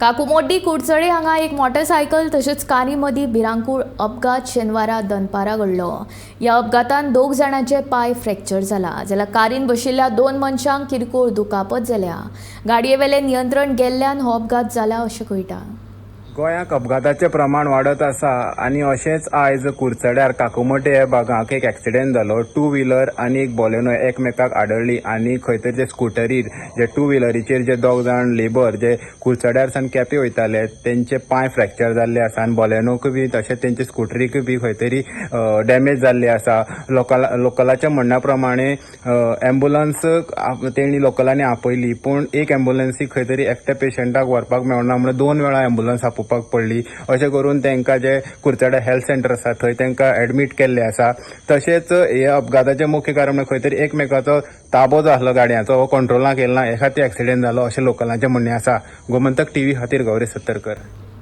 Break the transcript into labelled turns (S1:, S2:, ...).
S1: काकुमोड्डी कुडचडे हांगा एक मोटरसायकल तशेंच कारी मदीं भिरांकूळ अपघात शेनवारा दनपारा घडलो। ह्या अपघातान 2 जाणांचे पाय फ्रॅक्चर जाला, जाल्यार कारीन बशिल्ल्या 2 मनशांक किरकोळ दुखापत जाल्या। गाडयेवेलें नियंत्रण गेल्ल्यान हो अपघात जाला अशें कळटा।
S2: गोंयांत अपघाताचें प्रमाण वाडत आसा आनी अशेंच आयज कुडचड्यार काकुमोड्डे ह्या भागांत एक एक्सिडेंट जालो। 2 व्हिलर आनी एक बॉलेनो एकमेकाक आडळ्ळी आनी खंय तरी जे स्कुटरीर जे 2 व्हिलरीचेर जे 2 जाण लेबर जे कुडचड्यार सावन केपें वयताले तेंचे पांय फ्रॅक्चर जाल्ले आसा आनी बॉलेनोक बी तशेंच तेंचे स्कुटरीक बी खंय तरी डॅमेज जाल्ले आसा। लोकलाच्या म्हणण्या प्रमाणे एम्बुलन्स तेणी लोकलांनी आपयली, पूण एक एम्बुलन्सीक खंय तरी एकट्या पेशंटाक व्हरपाक मेळना म्हणून 2 वेळा एम्बुलन्स आपोवपाक पडली। अशें करून तांकां जे कुडचड्यार हेल्थ सेंटर आसा थंय तांकां एडमीट केल्ले आसा। तशेंच ह्या अपघाताचें मुख्य कारण म्हणजे खंय तरी एकमेकाचो ताबो जो आसलो गाडयांचो हो कंट्रोलाक येयलो ना, हे खातीर एक्सिडेंट जालो अशें लोकलांचें म्हणणें आसा। गोमंतक टीव्ही खातीर गौरी सत्तरकर।